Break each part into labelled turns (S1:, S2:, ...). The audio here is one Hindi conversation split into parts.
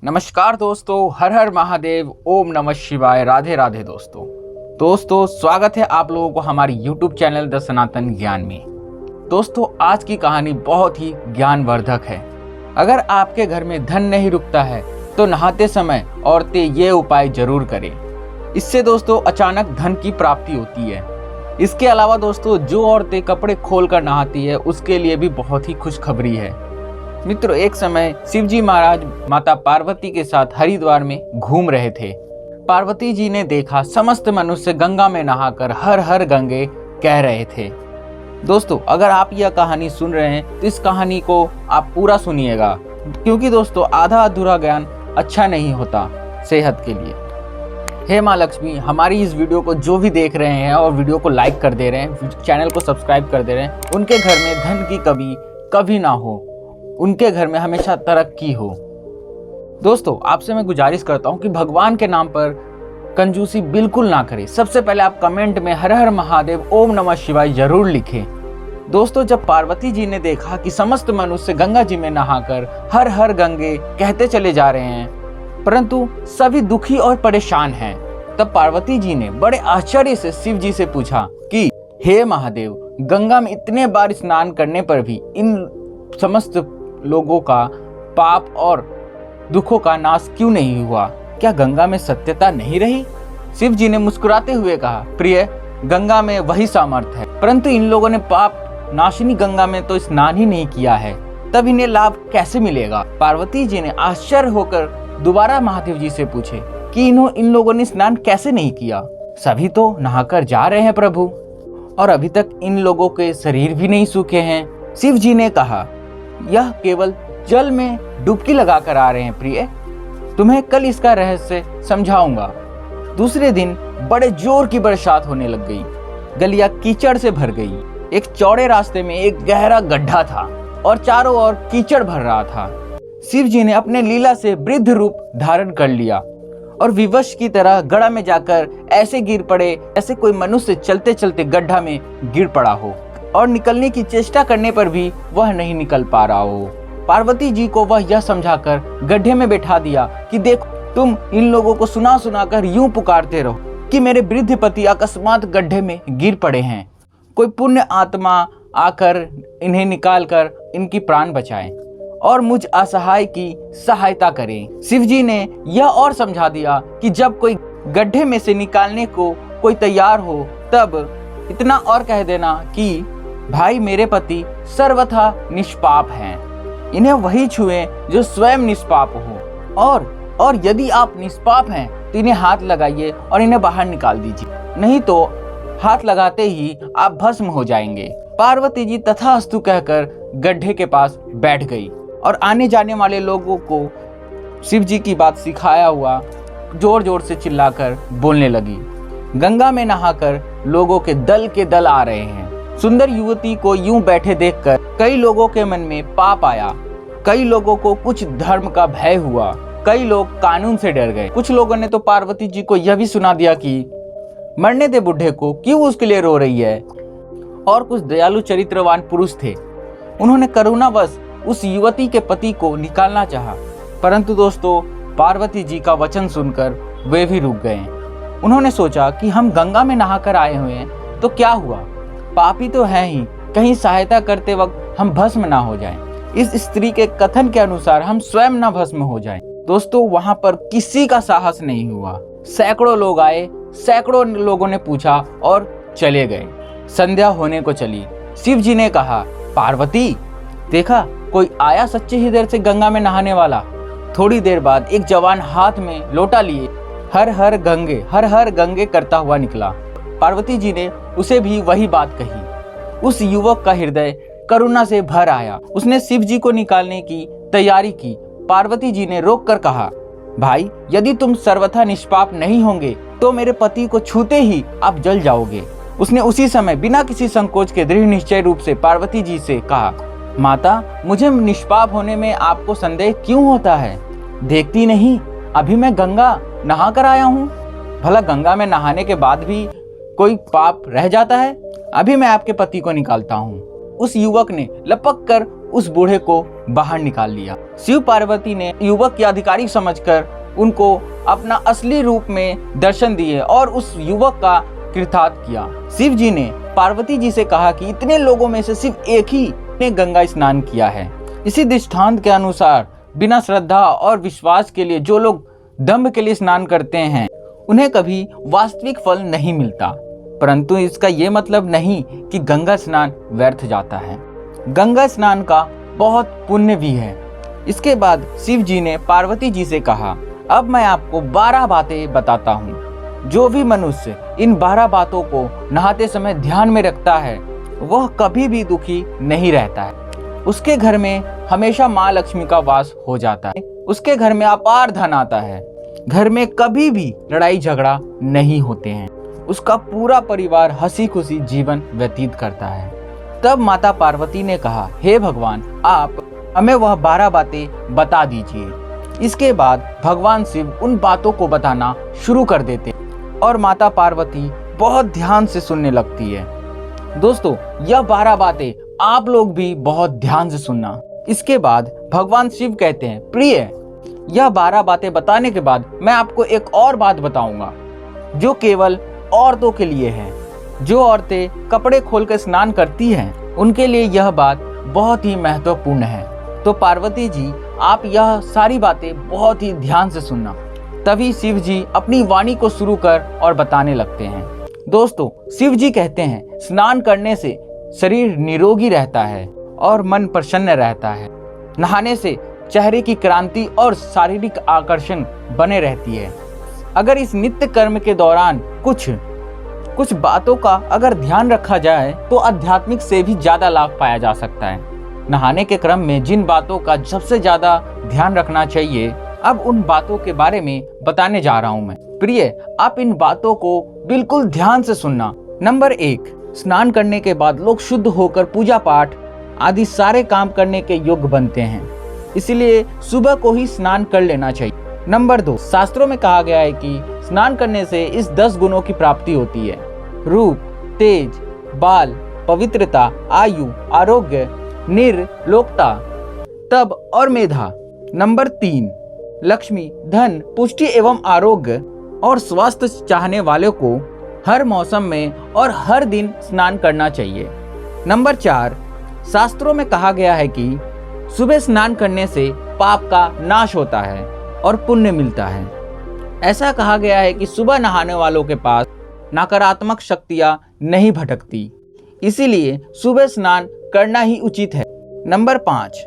S1: नमस्कार दोस्तों, हर हर महादेव, ओम नमः शिवाय, राधे राधे दोस्तों स्वागत है आप लोगों को हमारी YouTube चैनल द सनातन ज्ञान में। दोस्तों आज की कहानी बहुत ही ज्ञानवर्धक है। अगर आपके घर में धन नहीं रुकता है तो नहाते समय औरतें ये उपाय जरूर करें। इससे दोस्तों अचानक धन की प्राप्ति होती है। इसके अलावा दोस्तों जो औरतें कपड़े खोलकर नहाती है उसके लिए भी बहुत ही खुशखबरी है। मित्रों, एक समय शिवजी महाराज माता पार्वती के साथ हरिद्वार में घूम रहे थे। पार्वती जी ने देखा समस्त मनुष्य गंगा में नहाकर हर हर गंगे कह रहे थे। दोस्तों अगर आप यह कहानी सुन रहे हैं तो इस कहानी को आप पूरा सुनिएगा, क्योंकि दोस्तों आधा अधूरा ज्ञान अच्छा नहीं होता सेहत के लिए। हे माँ लक्ष्मी, हमारी इस वीडियो को जो भी देख रहे हैं और वीडियो को लाइक कर दे रहे हैं, चैनल को सब्सक्राइब कर दे रहे हैं, उनके घर में धन की कमी कभी ना हो, उनके घर में हमेशा तरक्की हो। दोस्तों आपसे मैं गुजारिश करता हूं कि भगवान के नाम पर कंजूसी बिल्कुल ना करें। सबसे पहले आप कमेंट में हर हर महादेव, ओम नमः शिवाय जरूर लिखें। दोस्तों जब पार्वती जी ने देखा कि समस्त मनुष्य गंगा जी में नहाकर हर हर गंगे कहते चले जा रहे हैं, परंतु सभी दुखी और परेशान हैं, तब पार्वती जी ने बड़े आश्चर्य से शिव जी से पूछा कि हे महादेव, गंगा में इतने बार स्नान करने पर भी इन समस्त लोगों का पाप और दुखों का नाश क्यों नहीं हुआ? क्या गंगा में सत्यता नहीं रही? शिव जी ने मुस्कुराते हुए कहा, प्रिय, गंगा में वही सामर्थ्य है, परंतु इन लोगों ने पाप नाशिनी गंगा में तो स्नान ही नहीं किया है, तब इन्हें लाभ कैसे मिलेगा? पार्वती जी ने आश्चर्य होकर दोबारा महादेव जी से पूछे कि इन लोगों ने स्नान कैसे नहीं किया? सभी तो नहाकर जा रहे हैं प्रभु, और अभी तक इन लोगों के शरीर भी नहीं सूखे हैं। शिव जी ने कहा, यह केवल जल में डुबकी लगाकर आ रहे हैं प्रिय, तुम्हें कल इसका रहस्य समझाऊंगा। दूसरे दिन बड़े जोर की बरसात होने लग गई, गलियां कीचड़ से भर गई। एक चौड़े रास्ते में एक गहरा गड्ढा था और चारों ओर कीचड़ भर रहा था। शिव जी ने अपने लीला से वृद्ध रूप धारण कर लिया और विवश की तरह गड्ढा में जाकर ऐसे गिर पड़े ऐसे कोई मनुष्य चलते चलते गड्ढा में गिर पड़ा हो और निकलने की चेष्टा करने पर भी वह नहीं निकल पा रहा हो। पार्वती जी को वह यह समझाकर गड्ढे में बैठा दिया कि देखो, तुम इन लोगों को सुना सुनाकर यूं पुकारते रहो कि मेरे वृद्ध पति अकस्मात गड्ढे में गिर पड़े हैं, कोई पुण्य आत्मा आकर इन्हें निकालकर इनकी प्राण बचाए और मुझ असहाय की सहायता करे। शिव जी ने यह और समझा दिया कि जब कोई गड्ढे में से निकालने को कोई तैयार हो तब इतना और कह देना कि भाई मेरे पति सर्वथा निष्पाप हैं, इन्हें वही छुएं जो स्वयं निष्पाप हो, और यदि आप निष्पाप हैं तो इन्हें हाथ लगाइए और इन्हें बाहर निकाल दीजिए, नहीं तो हाथ लगाते ही आप भस्म हो जाएंगे। पार्वती जी तथास्तु कहकर गड्ढे के पास बैठ गई और आने जाने वाले लोगों को शिव जी की बात सिखाया हुआ जोर जोर से चिल्लाकर बोलने लगी। गंगा में नहाकर लोगों के दल आ रहे हैं। सुंदर युवती को यूं बैठे देखकर कई लोगों के मन में पाप आया, कई लोगों को कुछ धर्म का भय हुआ, कई लोग कानून से डर गए। कुछ लोगों ने तो पार्वती जी को यह भी सुना दिया कि मरने दे बुढ़े को, क्यों उसके लिए रो रही है। और कुछ दयालु चरित्रवान पुरुष थे, उन्होंने करुणावश उस युवती के पति को निकालना चाहा, परंतु दोस्तों पार्वती जी का वचन सुनकर वे भी रुक गए। उन्होंने सोचा कि हम गंगा में नहाकर आए हुए हैं तो क्या हुआ, पापी तो है ही, कहीं सहायता करते वक्त हम भस्म ना हो जाएं। इस स्त्री के कथन के अनुसार हम स्वयं ना भस्म हो जाएं। दोस्तों वहां पर किसी का साहस नहीं हुआ। सैकड़ों लोग आए, सैकड़ों लोगों ने पूछा और चले गए। संध्या होने को चली। शिव जी ने कहा, पार्वती देखा, कोई आया सच्चे हृदय से गंगा में नहाने वाला। थोड़ी देर बाद एक जवान हाथ में लोटा लिए हर हर गंगे करता हुआ निकला। पार्वती जी ने उसे भी वही बात कही। उस युवक का हृदय करुणा से भर आया। उसने शिव जी को निकालने की तैयारी की। पार्वती जी ने रोककर कहा, भाई यदि तुम सर्वथा निष्पाप नहीं होंगे तो मेरे पति को छूते ही आप जल जाओगे। उसने उसी समय बिना किसी संकोच के दृढ़ निश्चय रूप से पार्वती जी से कहा, माता मुझे निष्पाप होने में आपको संदेह क्यों होता है? देखती नहीं अभी मैं गंगा नहा कर आया हूँ, भला गंगा में नहाने के बाद भी कोई पाप रह जाता है? अभी मैं आपके पति को निकालता हूँ। उस युवक ने लपक कर उस बूढ़े को बाहर निकाल लिया। शिव पार्वती ने युवक की आधिकारिक समझकर उनको अपना असली रूप में दर्शन दिए और उस युवक का कृतार्थ किया। शिव जी ने पार्वती जी से कहा कि इतने लोगों में से सिर्फ एक ही ने गंगा स्नान किया है। इसी दृष्टांत के अनुसार बिना श्रद्धा और विश्वास के लिए जो लोग दंभ के लिए स्नान करते हैं उन्हें कभी वास्तविक फल नहीं मिलता। परंतु इसका ये मतलब नहीं कि गंगा स्नान व्यर्थ जाता है। गंगा स्नान का बहुत पुण्य भी है। इसके बाद शिव जी ने पार्वती जी से कहा, अब मैं आपको 12 बातें बताता हूँ। जो भी मनुष्य इन 12 बातों को नहाते समय ध्यान में रखता है वह कभी भी दुखी नहीं रहता है। उसके घर में हमेशा माँ लक्ष्मी का वास हो जाता है। उसके घर में अपार धन आता है। घर में कभी भी लड़ाई झगड़ा नहीं होते हैं। उसका पूरा परिवार हंसी खुशी जीवन व्यतीत करता है। तब माता पार्वती ने कहा, हे भगवान, आप हमें वह 12 बातें बता दीजिए। इसके बाद भगवान शिव उन बातों को बताना शुरू कर देते और माता पार्वती बहुत ध्यान से सुनने लगती है। दोस्तों, यह 12 बातें आप लोग भी बहुत ध्यान से सुनना। इसके बाद भगवान शिव कहते हैं, प्रिय, यह 12 बातें बताने के बाद मैं आपको एक और बात बताऊंगा जो केवल औरतों के लिए है। जो औरतें कपड़े खोलकर स्नान करती हैं उनके लिए यह बात बहुत ही महत्वपूर्ण है। तो पार्वती जी, आप यह सारी बातें बहुत ही ध्यान से सुनना। तभी शिव जी अपनी वाणी को शुरू कर और बताने लगते हैं। दोस्तों, शिव जी कहते हैं, स्नान करने से शरीर निरोगी रहता है और मन प्रसन्न रहता है। नहाने से चेहरे की क्रांति और शारीरिक आकर्षण बने रहती है। अगर इस नित्य कर्म के दौरान कुछ बातों का अगर ध्यान रखा जाए तो आध्यात्मिक से भी ज्यादा लाभ पाया जा सकता है। नहाने के क्रम में जिन बातों का सबसे ज्यादा ध्यान रखना चाहिए, अब उन बातों के बारे में बताने जा रहा हूं मैं। प्रिय, आप इन बातों को बिल्कुल ध्यान से सुनना। नंबर 1, स्नान करने के बाद लोग शुद्ध होकर पूजा पाठ आदि सारे काम करने के योग्य बनते हैं, इसलिए सुबह को ही स्नान कर लेना चाहिए। नंबर 2, शास्त्रों में कहा गया है कि स्नान करने से इस 10 गुणों की प्राप्ति होती है: रूप, तेज, बाल, पवित्रता, आयु, आरोग्य, निर्लोकता, तप और मेधा। नंबर 3, लक्ष्मी, धन, पुष्टि एवं आरोग्य और स्वास्थ्य चाहने वालों को हर मौसम में और हर दिन स्नान करना चाहिए। नंबर 4, शास्त्रों में कहा गया है कि सुबह स्नान करने से पाप का नाश होता है और पुण्य मिलता है। ऐसा कहा गया है कि सुबह नहाने वालों के पास नकारात्मक शक्तियां नहीं भटकती, इसीलिए सुबह स्नान करना ही उचित है। नंबर 5,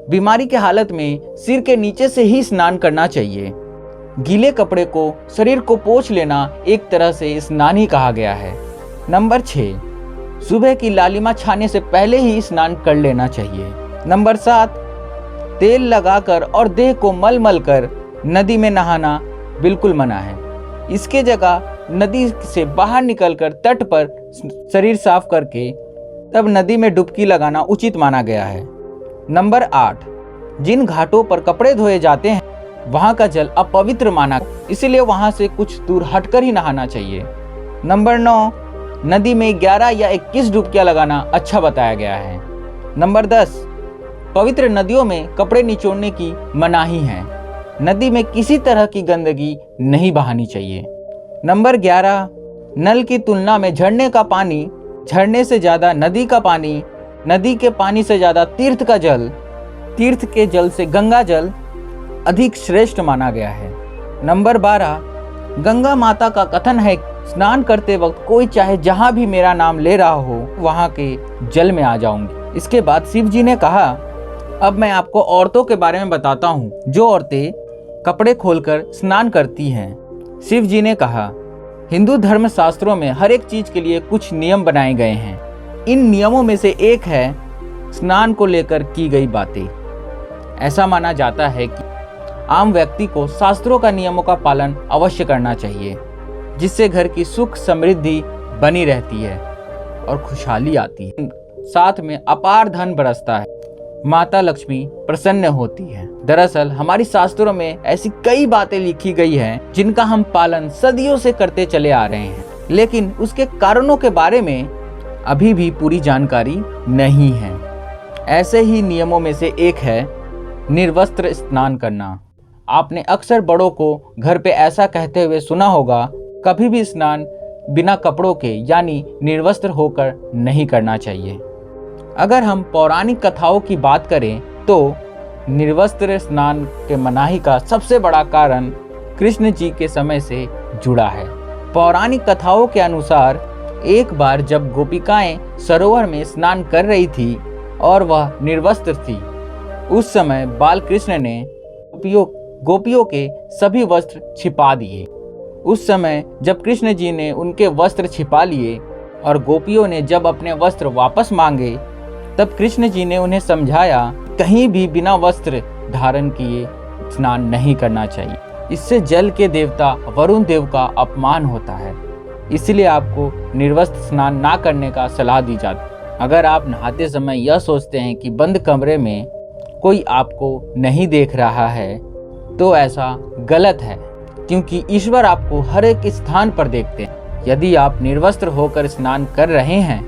S1: बीमारी के हालत में सिर के नीचे से ही स्नान करना चाहिए। गीले कपड़े को शरीर को पोंछ लेना एक तरह से स्नान ही कहा गया है। नंबर 6, सुबह की लालिमा छाने से पहले ही स्नान कर लेना चाहिए। नंबर 7, तेल लगाकर और देह को मल कर नदी में नहाना बिल्कुल मना है। इसके जगह नदी से बाहर निकलकर तट पर शरीर साफ करके तब नदी में डुबकी लगाना उचित माना गया है। नंबर 8, जिन घाटों पर कपड़े धोए जाते हैं वहां का जल अपवित्र माना, इसलिए वहां से कुछ दूर हटकर ही नहाना चाहिए। नंबर 9, नदी में 11 या 21 डुबकियां लगाना अच्छा बताया गया है। नंबर 10, पवित्र नदियों में कपड़े निचोड़ने की मनाही है। नदी में किसी तरह की गंदगी नहीं बहानी चाहिए। नंबर 11, नल की तुलना में झरने का पानी, झरने से ज्यादा नदी का पानी, नदी के पानी से ज्यादा तीर्थ का जल, तीर्थ के जल से गंगा जल अधिक श्रेष्ठ माना गया है। नंबर 12, गंगा माता का कथन है, स्नान करते वक्त कोई चाहे जहां भी मेरा नाम ले रहा हो वहां के जल में आ जाऊंगी। इसके बाद शिव जी ने कहा, अब मैं आपको औरतों के बारे में बताता हूँ जो औरतें कपड़े खोलकर स्नान करती हैं। शिव जी ने कहा, हिंदू धर्म शास्त्रों में हर एक चीज के लिए कुछ नियम बनाए गए हैं। इन नियमों में से एक है स्नान को लेकर की गई बातें। ऐसा माना जाता है कि आम व्यक्ति को शास्त्रों का नियमों का पालन अवश्य करना चाहिए, जिससे घर की सुख समृद्धि बनी रहती है और खुशहाली आती है। साथ में अपार धन बरसता है, माता लक्ष्मी प्रसन्न होती है। दरअसल हमारी शास्त्रों में ऐसी कई बातें लिखी गई हैं जिनका हम पालन सदियों से करते चले आ रहे हैं, लेकिन उसके कारणों के बारे में अभी भी पूरी जानकारी नहीं है। ऐसे ही नियमों में से एक है निर्वस्त्र स्नान करना। आपने अक्सर बड़ों को घर पे ऐसा कहते हुए सुना होगा, कभी भी स्नान बिना कपड़ों के यानी निर्वस्त्र होकर नहीं करना चाहिए। अगर हम पौराणिक कथाओं की बात करें तो निर्वस्त्र स्नान के मनाही का सबसे बड़ा कारण कृष्ण जी के समय से जुड़ा है। पौराणिक कथाओं के अनुसार एक बार जब गोपिकाएं सरोवर में स्नान कर रही थी और वह निर्वस्त्र थी, उस समय बाल कृष्ण ने गोपियों के सभी वस्त्र छिपा दिए। उस समय जब कृष्ण जी ने उनके वस्त्र छिपा लिए और गोपियों ने जब अपने वस्त्र वापस मांगे, तब कृष्ण जी ने उन्हें समझाया कहीं भी बिना वस्त्र धारण किए स्नान नहीं करना चाहिए। इससे जल के देवता वरुण देव का अपमान होता है, इसलिए आपको निर्वस्त्र स्नान ना करने का सलाह दी जाती है। अगर आप नहाते समय यह सोचते हैं कि बंद कमरे में कोई आपको नहीं देख रहा है, तो ऐसा गलत है, क्योंकि ईश्वर आपको हर एक स्थान पर देखते हैं। यदि आप निर्वस्त्र होकर स्नान कर रहे हैं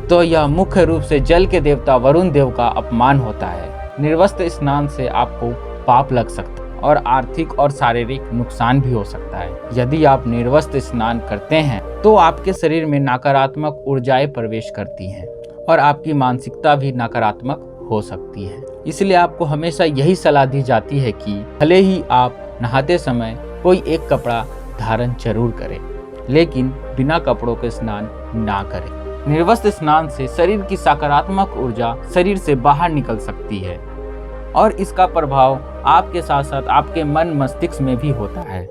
S1: तो यह मुख्य रूप से जल के देवता वरुण देव का अपमान होता है। निर्वस्त्र स्नान से आपको पाप लग सकता है और आर्थिक और शारीरिक नुकसान भी हो सकता है। यदि आप निर्वस्त्र स्नान करते हैं तो आपके शरीर में नकारात्मक ऊर्जाएं प्रवेश करती हैं और आपकी मानसिकता भी नकारात्मक हो सकती है। इसलिए आपको हमेशा यही सलाह दी जाती है कि भले ही आप नहाते समय कोई एक कपड़ा धारण जरूर करें, लेकिन बिना कपड़ों के स्नान ना करें। निर्वस्त्र स्नान से शरीर की सकारात्मक ऊर्जा शरीर से बाहर निकल सकती है और इसका प्रभाव आपके साथ साथ आपके मन मस्तिष्क में भी होता है।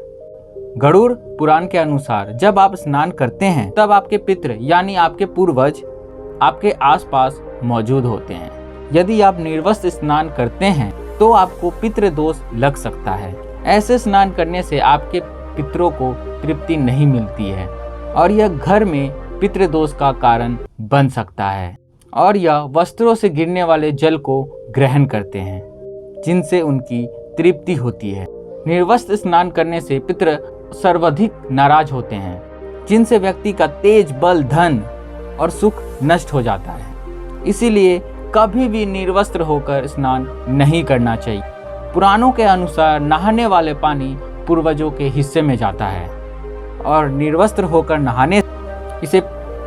S1: गरुड़ पुराण के अनुसार जब आप स्नान करते हैं तब आपके पितृ यानी आपके पूर्वज आपके आसपास मौजूद होते हैं। यदि आप निर्वस्त्र स्नान करते हैं तो आपको पितृ दोष लग सकता है। ऐसे स्नान करने से आपके पितरों को तृप्ति नहीं मिलती है और यह घर में पितृदोष का कारण बन सकता है और यह वस्त्रों से गिरने वाले जल को ग्रहण करते हैं, जिनसे उनकी तृप्ति होती है। निर्वस्त्र स्नान करने से पितृ सर्वाधिक नाराज होते हैं, जिनसे व्यक्ति का तेज, बल, धन और सुख नष्ट हो जाता है। इसीलिए कभी भी निर्वस्त्र होकर स्नान नहीं करना चाहिए। पुराणों के अनुसार नहाने वाले पानी पूर्वजों के हिस्से में जाता है और निर्वस्त्र होकर नहाने इसे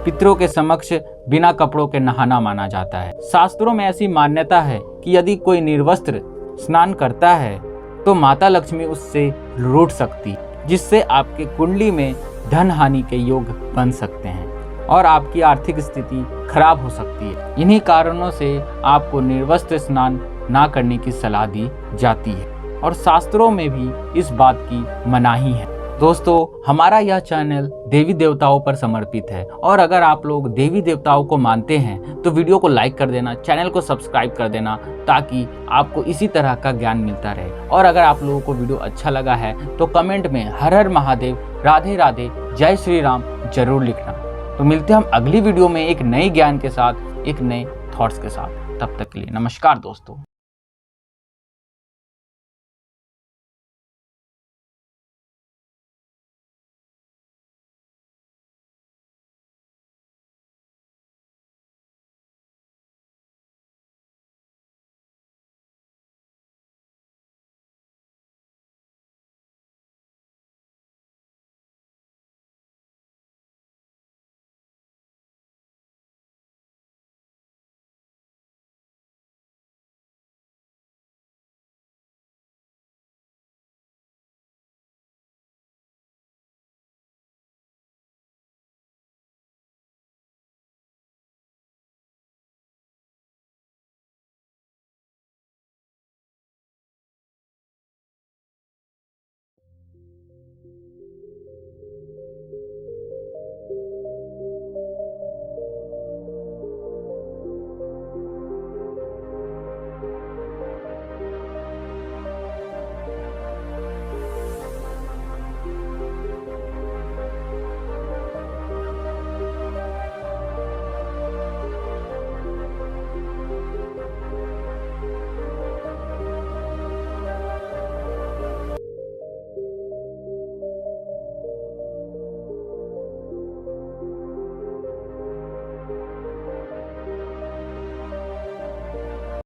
S1: पितरों के समक्ष बिना कपड़ों के नहाना माना जाता है। शास्त्रों में ऐसी मान्यता है कि यदि कोई निर्वस्त्र स्नान करता है तो माता लक्ष्मी उससे रूठ सकती, जिससे आपके कुंडली में धन हानि के योग बन सकते हैं और आपकी आर्थिक स्थिति खराब हो सकती है। इन्हीं कारणों से आपको निर्वस्त्र स्नान ना करने की सलाह दी जाती है और शास्त्रों में भी इस बात की मनाही है। दोस्तों, हमारा यह चैनल देवी देवताओं पर समर्पित है और अगर आप लोग देवी देवताओं को मानते हैं तो वीडियो को लाइक कर देना, चैनल को सब्सक्राइब कर देना, ताकि आपको इसी तरह का ज्ञान मिलता रहे। और अगर आप लोगों को वीडियो अच्छा लगा है तो कमेंट में हर हर महादेव, राधे राधे, जय श्री राम जरूर लिखना। तो मिलते हैं हम अगली वीडियो में एक नए ज्ञान के साथ, एक नए थॉट्स के साथ। तब तक के लिए नमस्कार दोस्तों।